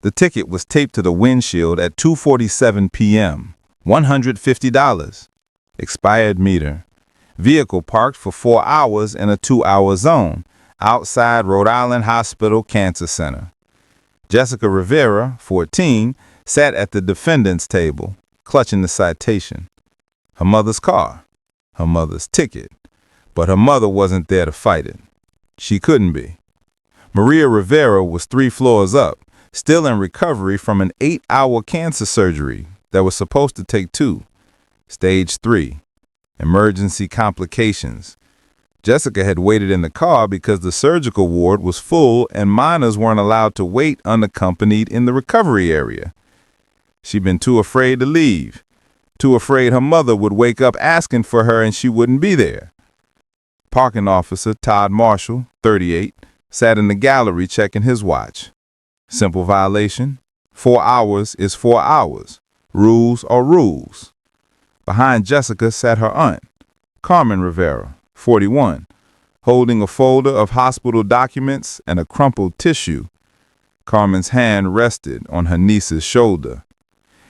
The ticket was taped to the windshield at 2:47 p.m. $150. Expired meter. Vehicle parked for 4 hours in a 2-hour zone outside Rhode Island Hospital Cancer Center. Jessica Rivera, 14, sat at the defendant's table, clutching the citation. Her mother's car, her mother's ticket, but her mother wasn't there to fight it. She couldn't be. Maria Rivera was 3 floors up, still in recovery from an 8-hour cancer surgery that was supposed to take 2. Stage 3. Emergency complications. Jessica had waited in the car because the surgical ward was full and minors weren't allowed to wait unaccompanied in the recovery area. She'd been too afraid to leave, too afraid her mother would wake up asking for her and she wouldn't be there. Parking officer Todd Marshall, 38, sat in the gallery checking his watch. Simple violation. 4 hours is 4 hours. Rules are rules. Behind Jessica sat her aunt, Carmen Rivera, 41, holding a folder of hospital documents and a crumpled tissue. Carmen's hand rested on her niece's shoulder.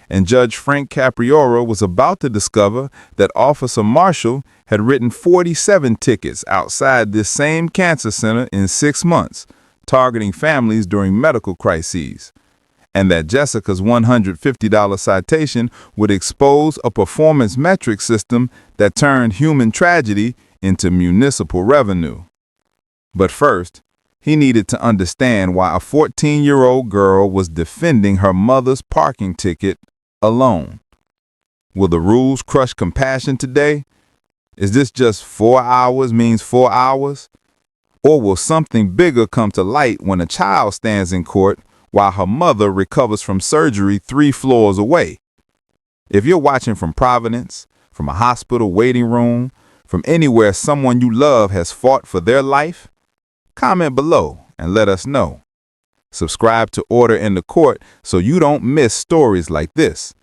And Judge Frank Caprio was about to discover that Officer Marshall had written 47 tickets outside this same cancer center in 6 months, targeting families during medical crises, and that Jessica's $150 citation would expose a performance metric system that turned human tragedy into municipal revenue. But first, he needed to understand why a 14-year-old girl was defending her mother's parking ticket alone. Will the rules crush compassion today? Is this just 4 hours means 4 hours? Or will something bigger come to light when a child stands in court while her mother recovers from surgery 3 floors away? If you're watching from Providence, from a hospital waiting room, from anywhere someone you love has fought for their life, comment below and let us know. Subscribe to Order in the Court so you don't miss stories like this.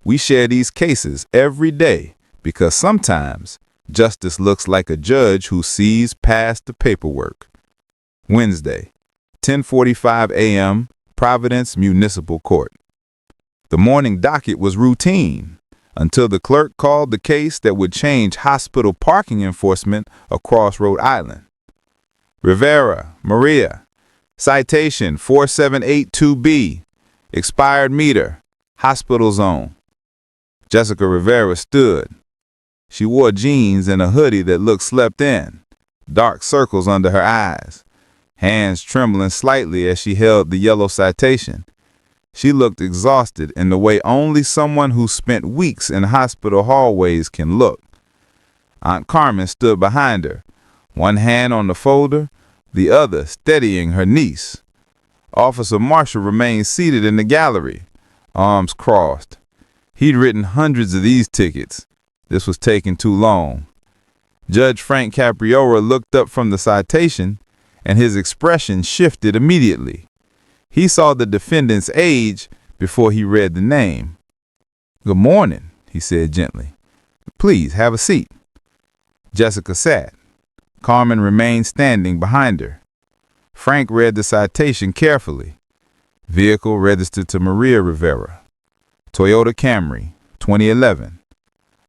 We share these cases every day because sometimes justice looks like a judge who sees past the paperwork. Wednesday, 10:45 a.m., Providence Municipal Court. The morning docket was routine until the clerk called the case that would change hospital parking enforcement across Rhode Island. Rivera, Maria, citation 4782B, expired meter, hospital zone. Jessica Rivera stood. She wore jeans and a hoodie that looked slept in, dark circles under her eyes, hands trembling slightly as she held the yellow citation. She looked exhausted in the way only someone who spent weeks in hospital hallways can look. Aunt Carmen stood behind her, one hand on the folder, the other steadying her niece. Officer Marshall remained seated in the gallery, arms crossed. He'd written hundreds of these tickets. This was taking too long. Judge Frank Caprio looked up from the citation, and his expression shifted immediately. He saw the defendant's age before he read the name. "Good morning," he said gently. "Please have a seat." Jessica sat. Carmen remained standing behind her. Frank read the citation carefully. Vehicle registered to Maria Rivera. Toyota Camry, 2011.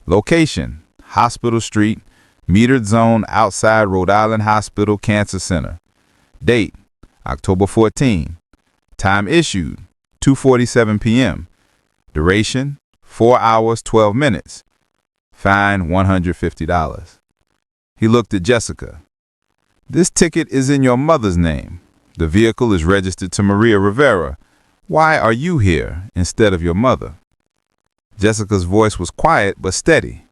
Location, Hospital Street, metered zone outside Rhode Island Hospital Cancer Center. Date, October 14. Time issued, 2:47 p.m. Duration, 4 hours, 12 minutes. Fine, $150. He looked at Jessica. "This ticket is in your mother's name. The vehicle is registered to Maria Rivera. Why are you here instead of your mother?" Jessica's voice was quiet but steady.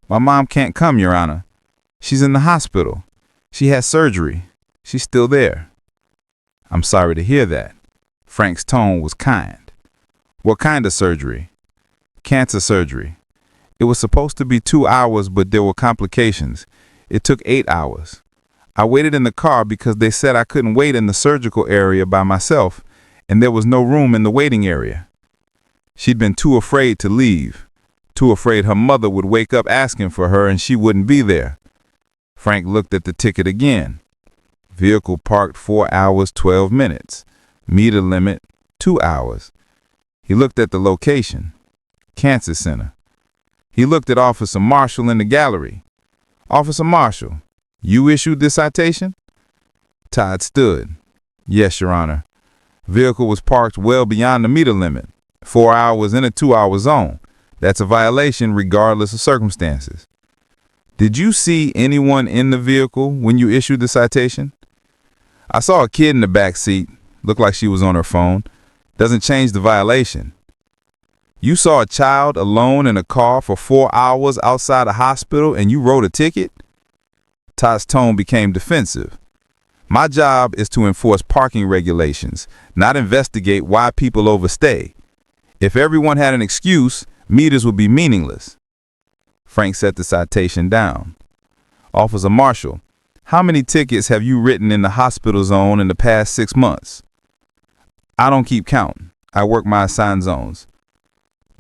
"My mom can't come, Your Honor. She's in the hospital. She had surgery. She's still there." "I'm sorry to hear that." Frank's tone was kind. "What kind of surgery?" "Cancer surgery. It was supposed to be 2 hours, but there were complications. It took 8 hours. I waited in the car because they said I couldn't wait in the surgical area by myself, and there was no room in the waiting area." She'd been too afraid to leave, too afraid her mother would wake up asking for her and she wouldn't be there. Frank looked at the ticket again. Vehicle parked 4 hours, 12 minutes. Meter limit, 2 hours. He looked at the location. Cancer Center. He looked at Officer Marshall in the gallery. Officer Marshall, you issued this citation? Todd stood. Yes, Your Honor. Vehicle was parked well beyond the meter limit. 4 hours in a 2-hour zone. That's a violation regardless of circumstances. Did you see anyone in the vehicle when you issued the citation? I saw a kid in the back seat. Looked like she was on her phone. Doesn't change the violation. You saw a child alone in a car for 4 hours outside a hospital and you wrote a ticket? Todd's tone became defensive. My job is to enforce parking regulations, not investigate why people overstay. If everyone had an excuse, meters would be meaningless. Frank set the citation down. Officer Marshall, how many tickets have you written in the hospital zone in the past 6 months? I don't keep count. I work my assigned zones.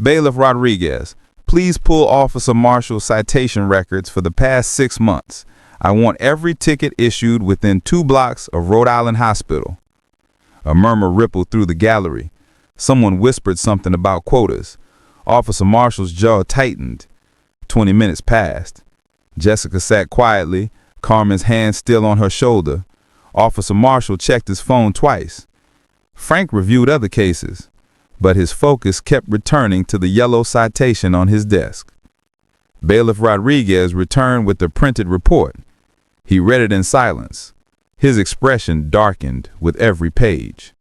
Bailiff Rodriguez, please pull Officer Marshall's citation records for the past 6 months. I want every ticket issued within 2 blocks of Rhode Island Hospital. A murmur rippled through the gallery. Someone whispered something about quotas. Officer Marshall's jaw tightened. 20 minutes passed. Jessica sat quietly, Carmen's hand still on her shoulder. Officer Marshall checked his phone twice. Frank reviewed other cases, but his focus kept returning to the yellow citation on his desk. Bailiff Rodriguez returned with the printed report. He read it in silence. His expression darkened with every page.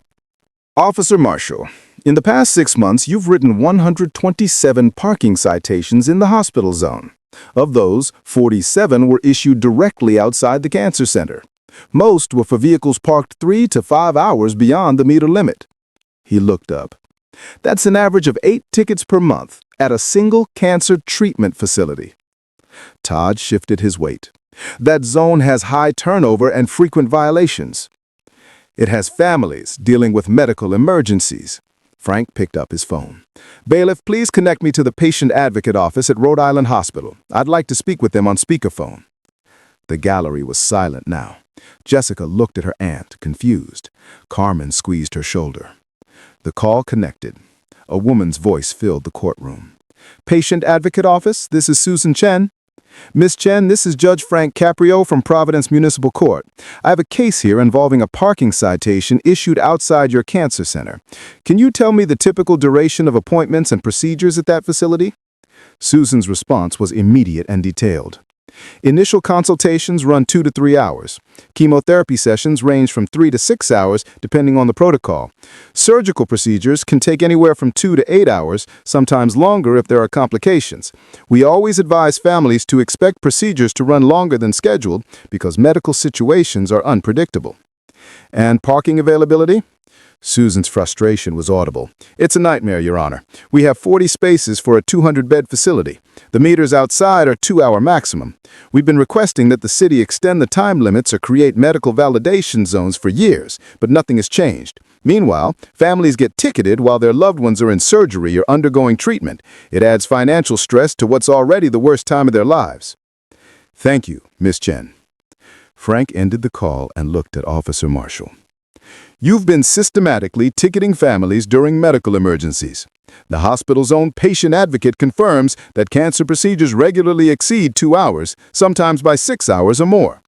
Officer Marshall, in the past 6 months, you've written 127 parking citations in the hospital zone. Of those, 47 were issued directly outside the cancer center. Most were for vehicles parked 3 to 5 hours beyond the meter limit. He looked up. That's an average of 8 tickets per month at a single cancer treatment facility. Todd shifted his weight. That zone has high turnover and frequent violations. It has families dealing with medical emergencies. Frank picked up his phone. Bailiff, please connect me to the patient advocate office at Rhode Island Hospital. I'd like to speak with them on speakerphone. The gallery was silent now. Jessica looked at her aunt, confused. Carmen squeezed her shoulder. The call connected. A woman's voice filled the courtroom. Patient advocate office, this is Susan Chen. Miss Chen, this is Judge Frank Caprio from Providence Municipal Court. I have a case here involving a parking citation issued outside your cancer center. Can you tell me the typical duration of appointments and procedures at that facility? Susan's response was immediate and detailed. Initial consultations run 2 to 3 hours. Chemotherapy sessions range from 3 to 6 hours, depending on the protocol. Surgical procedures can take anywhere from 2 to 8 hours, sometimes longer if there are complications. We always advise families to expect procedures to run longer than scheduled because medical situations are unpredictable. And parking availability? Susan's frustration was audible. It's a nightmare, Your Honor. We have 40 spaces for a 200-bed facility. The meters outside are 2-hour maximum. We've been requesting that the city extend the time limits or create medical validation zones for years, but nothing has changed. Meanwhile, families get ticketed while their loved ones are in surgery or undergoing treatment. It adds financial stress to what's already the worst time of their lives. Thank you, Miss Chen. Frank ended the call and looked at Officer Marshall. You've been systematically ticketing families during medical emergencies. The hospital's own patient advocate confirms that cancer procedures regularly exceed 2 hours, sometimes by 6 hours or more.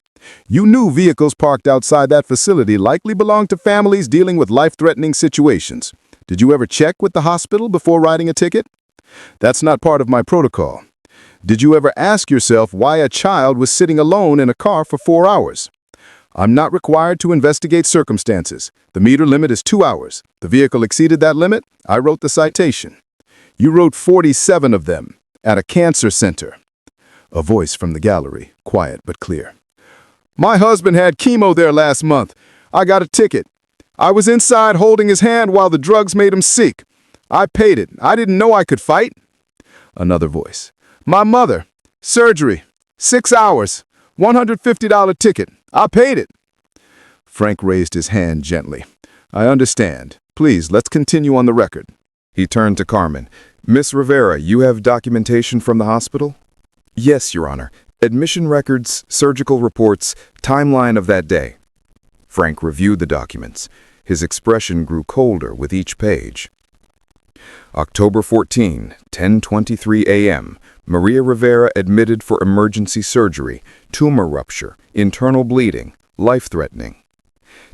You knew vehicles parked outside that facility likely belonged to families dealing with life-threatening situations. Did you ever check with the hospital before writing a ticket? That's not part of my protocol. Did you ever ask yourself why a child was sitting alone in a car for 4 hours? I'm not required to investigate circumstances. The meter limit is 2 hours. The vehicle exceeded that limit. I wrote the citation. You wrote 47 of them at a cancer center. A voice from the gallery, quiet but clear. My husband had chemo there last month. I got a ticket. I was inside holding his hand while the drugs made him sick. I paid it. I didn't know I could fight. Another voice. My mother. Surgery. 6 hours. $150 ticket. I paid it. Frank raised his hand gently. I understand. Please, let's continue on the record. He turned to Carmen. Miss Rivera, you have documentation from the hospital? Yes, Your Honor. Admission records, surgical reports, timeline of that day. Frank reviewed the documents. His expression grew colder with each page. October 14, 10:23 a.m. Maria Rivera admitted for emergency surgery, tumor rupture, internal bleeding, life-threatening.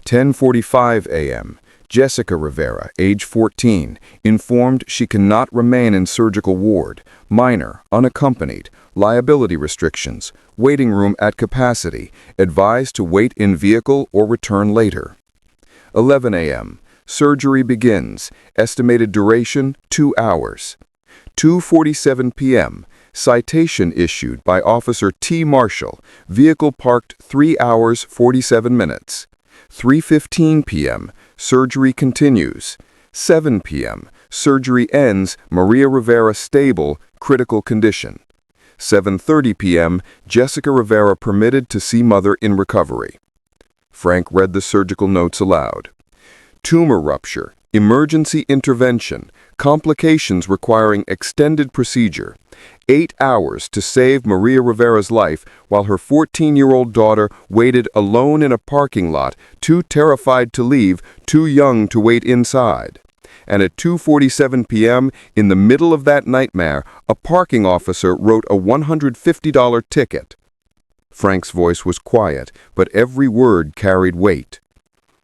10:45 a.m. Jessica Rivera, age 14, informed she cannot remain in surgical ward, minor, unaccompanied, liability restrictions, waiting room at capacity, advised to wait in vehicle or return later. 11 a.m. Surgery begins, estimated duration 2 hours. 2:47 p.m. Citation issued by Officer T. Marshall, vehicle parked 3 hours 47 minutes. 3:15 p.m. Surgery continues. 7 p.m. Surgery ends, Maria Rivera stable, critical condition. 7:30 p.m. Jessica Rivera permitted to see mother in recovery. Frank read the surgical notes aloud. Tumor rupture, emergency intervention, complications requiring extended procedure. 8 hours to save Maria Rivera's life while her 14-year-old daughter waited alone in a parking lot, too terrified to leave, too young to wait inside. And at 2:47 p.m., in the middle of that nightmare, a parking officer wrote a $150 ticket. Frank's voice was quiet, but every word carried weight.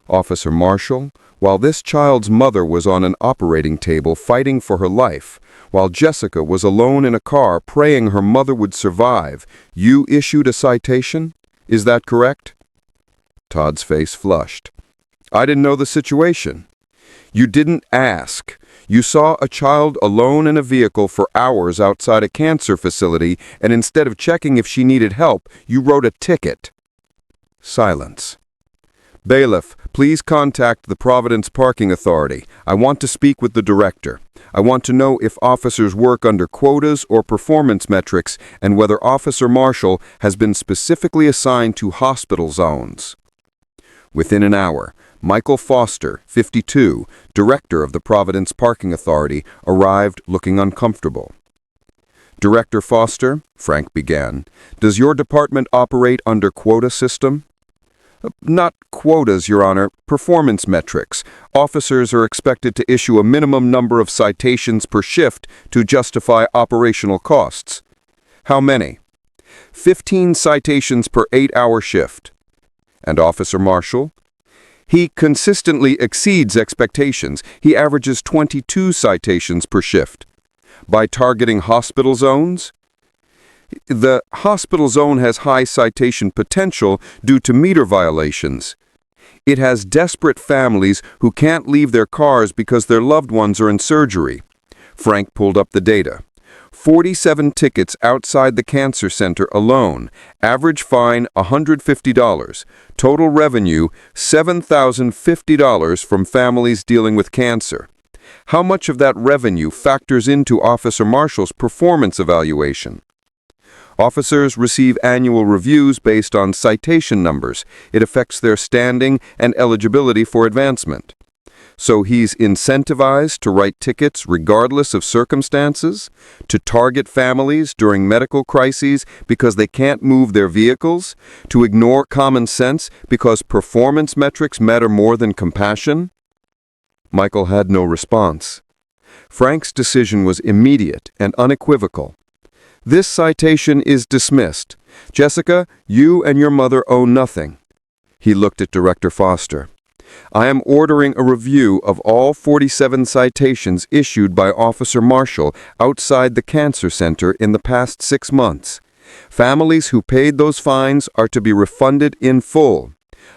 Officer Marshall, while this child's mother was on an operating table fighting for her life, while Jessica was alone in a car praying her mother would survive, you issued a citation? Is that correct? Todd's face flushed. I didn't know the situation. You didn't ask. You saw a child alone in a vehicle for hours outside a cancer facility, and instead of checking if she needed help, you wrote a ticket. Silence. Bailiff, please contact the Providence Parking Authority. I want to speak with the director. I want to know if officers work under quotas or performance metrics and whether Officer Marshall has been specifically assigned to hospital zones. Within an hour, Michael Foster, 52, director of the Providence Parking Authority, arrived looking uncomfortable. Director Foster, Frank began, does your department operate under quota system? Not quotas, Your Honor, performance metrics. Officers are expected to issue a minimum number of citations per shift to justify operational costs. How many? 15 citations per 8-hour shift. And Officer Marshall? He consistently exceeds expectations. He averages 22 citations per shift. By targeting hospital zones? The hospital zone has high citation potential due to meter violations. It has desperate families who can't leave their cars because their loved ones are in surgery. Frank pulled up the data. 47 tickets outside the cancer center alone. Average fine $150. Total revenue $7,050 from families dealing with cancer. How much of that revenue factors into Officer Marshall's performance evaluation? Officers receive annual reviews based on citation numbers. It affects their standing and eligibility for advancement. So he's incentivized to write tickets regardless of circumstances, to target families during medical crises because they can't move their vehicles, to ignore common sense because performance metrics matter more than compassion? Michael had no response. Frank's decision was immediate and unequivocal. This citation is dismissed. Jessica, you and your mother owe nothing. He looked at Director Foster. I am ordering a review of all 47 citations issued by Officer Marshall outside the cancer center in the past 6 months. Families who paid those fines are to be refunded in full.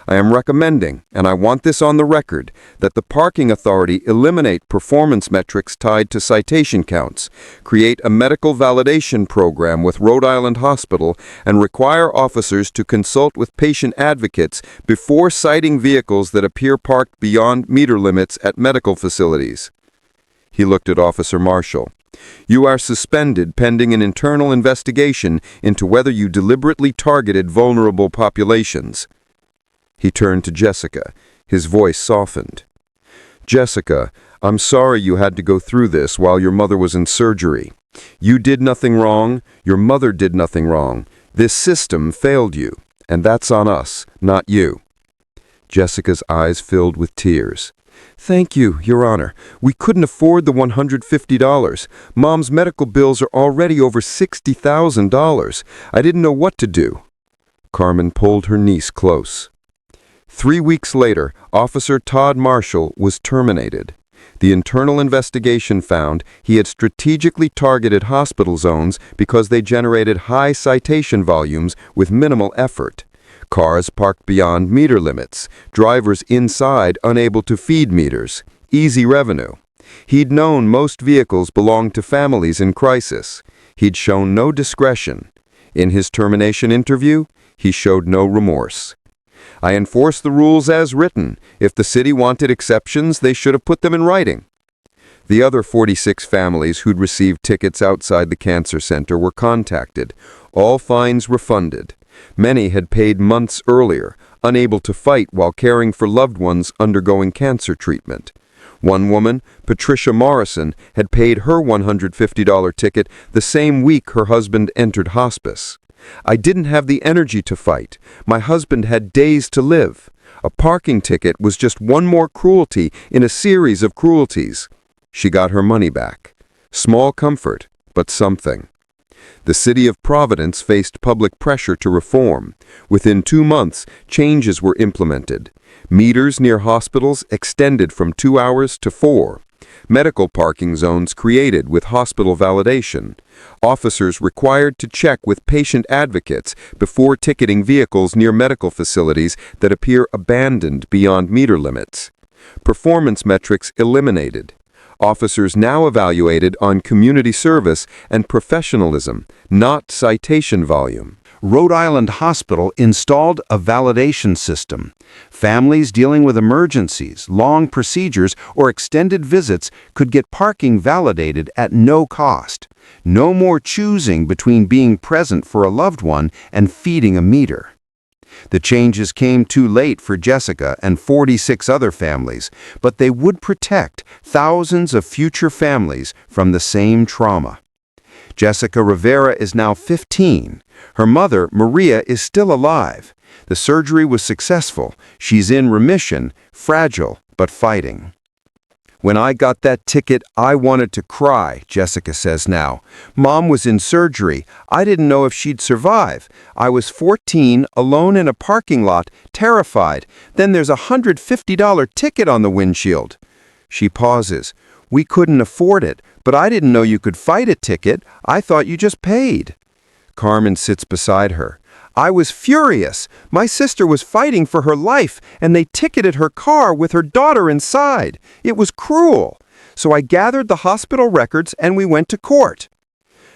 I am recommending, and I want this on the record, that the parking authority eliminate performance metrics tied to citation counts, create a medical validation program with Rhode Island Hospital, and require officers to consult with patient advocates before citing vehicles that appear parked beyond meter limits at medical facilities. He looked at Officer Marshall. You are suspended pending an internal investigation into whether you deliberately targeted vulnerable populations. He turned to Jessica. His voice softened. Jessica, I'm sorry you had to go through this while your mother was in surgery. You did nothing wrong. Your mother did nothing wrong. This system failed you, and that's on us, not you. Jessica's eyes filled with tears. "Thank you, Your Honor. We couldn't afford the $150. Mom's medical bills are already over $60,000. I didn't know what to do." Carmen pulled her niece close. 3 weeks later, Officer Todd Marshall was terminated. The internal investigation found he had strategically targeted hospital zones because they generated high citation volumes with minimal effort. Cars parked beyond meter limits, drivers inside unable to feed meters, easy revenue. He'd known most vehicles belonged to families in crisis. He'd shown no discretion. In his termination interview, he showed no remorse. "I enforce the rules as written. If the city wanted exceptions, they should have put them in writing." The other 46 families who'd received tickets outside the cancer center were contacted, all fines refunded. Many had paid months earlier, unable to fight while caring for loved ones undergoing cancer treatment. One woman, Patricia Morrison, had paid her $150 ticket the same week her husband entered hospice. "I didn't have the energy to fight. My husband had days to live. A parking ticket was just one more cruelty in a series of cruelties." She got her money back. Small comfort, but something. The city of Providence faced public pressure to reform. Within 2 months, changes were implemented. Meters near hospitals extended from 2 hours to 4. Medical parking zones created with hospital validation. Officers required to check with patient advocates before ticketing vehicles near medical facilities that appear abandoned beyond meter limits. Performance metrics eliminated. Officers now evaluated on community service and professionalism, not citation volume. Rhode Island Hospital installed a validation system. Families dealing with emergencies, long procedures, or extended visits could get parking validated at no cost. No more choosing between being present for a loved one and feeding a meter. The changes came too late for Jessica and 46 other families, but they would protect thousands of future families from the same trauma. Jessica Rivera is now 15. Her mother, Maria, is still alive. The surgery was successful. She's in remission, fragile, but fighting. "When I got that ticket, I wanted to cry," Jessica says now. "Mom was in surgery. I didn't know if she'd survive. I was 14, alone in a parking lot, terrified. Then there's a $150 ticket on the windshield." She pauses. "We couldn't afford it, but I didn't know you could fight a ticket. I thought you just paid." Carmen sits beside her. "I was furious. My sister was fighting for her life, and they ticketed her car with her daughter inside. It was cruel. So I gathered the hospital records and we went to court."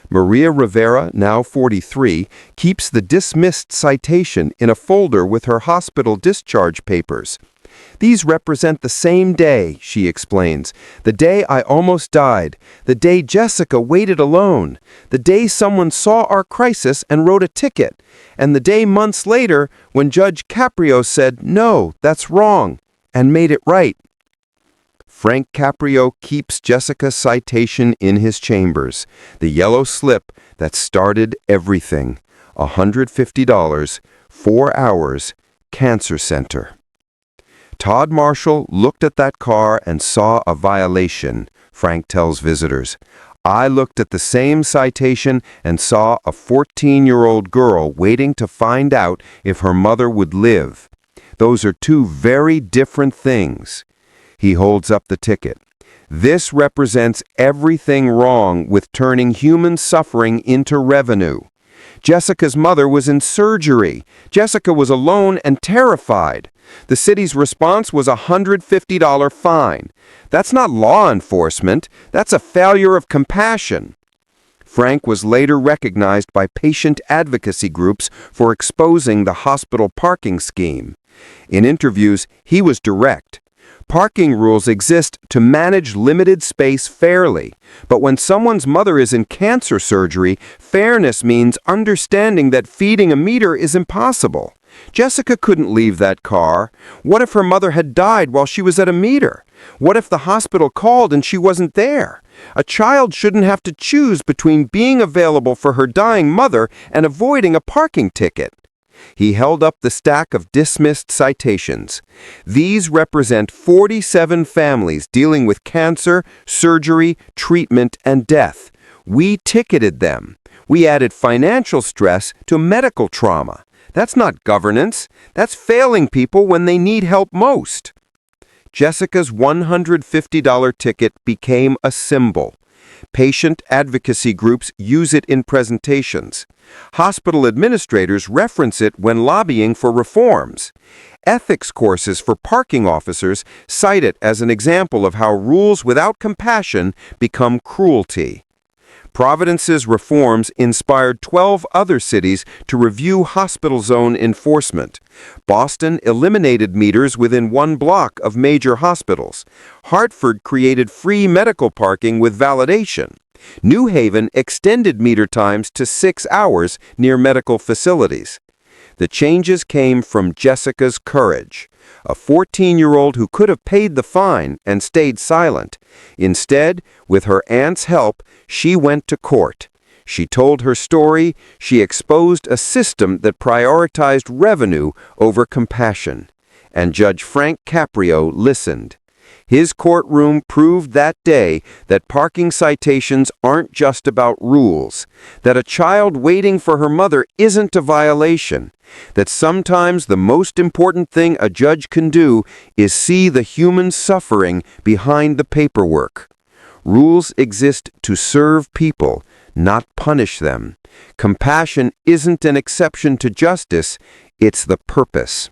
Maria Rivera, now 43, keeps the dismissed citation in a folder with her hospital discharge papers. "These represent the same day," she explains. "The day I almost died. The day Jessica waited alone. The day someone saw our crisis and wrote a ticket. And the day months later when Judge Caprio said, 'No, that's wrong,' and made it right." Frank Caprio keeps Jessica's citation in his chambers, the yellow slip that started everything. $150, 4 hours, cancer center. Todd Marshall looked at that car and saw a violation, Frank tells visitors. "I looked at the same citation and saw a 14-year-old girl waiting to find out if her mother would live. Those are two very different things." He holds up the ticket. "This represents everything wrong with turning human suffering into revenue. Jessica's mother was in surgery. Jessica was alone and terrified. The city's response was a $150 fine. That's not law enforcement. That's a failure of compassion." Frank was later recognized by patient advocacy groups for exposing the hospital parking scheme. In interviews, he was direct. Parking rules exist to manage limited space fairly, but when someone's mother is in cancer surgery, fairness means understanding that feeding a meter is impossible. Jessica couldn't leave that car. What if her mother had died while she was at a meter? What if the hospital called and she wasn't there? A child shouldn't have to choose between being available for her dying mother and avoiding a parking ticket. He held up the stack of dismissed citations. These represent 47 families dealing with cancer, surgery, treatment, and death. We ticketed them. We added financial stress to medical trauma. That's not governance. That's failing people when they need help most. Jessica's $150 ticket became a symbol. Patient advocacy groups use it in presentations. Hospital administrators reference it when lobbying for reforms. Ethics courses for parking officers cite it as an example of how rules without compassion become cruelty. Providence's reforms inspired 12 other cities to review hospital zone enforcement. Boston eliminated meters within 1 block of major hospitals. Hartford created free medical parking with validation. New Haven extended meter times to 6 hours near medical facilities. The changes came from Jessica's courage, a 14-year-old who could have paid the fine and stayed silent. Instead, with her aunt's help, she went to court. She told her story. She exposed a system that prioritized revenue over compassion. And Judge Frank Caprio listened. His courtroom proved that day that parking citations aren't just about rules, that a child waiting for her mother isn't a violation, that sometimes the most important thing a judge can do is see the human suffering behind the paperwork. Rules exist to serve people, not punish them. Compassion isn't an exception to justice, it's the purpose.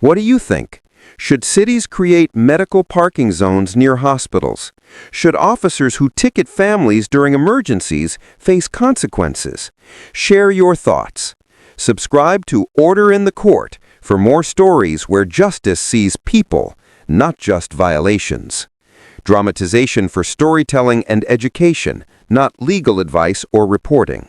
What do you think? Should cities create medical parking zones near hospitals? Should officers who ticket families during emergencies face consequences? Share your thoughts. Subscribe to Order in the Court for more stories where justice sees people, not just violations. Dramatization for storytelling and education, not legal advice or reporting.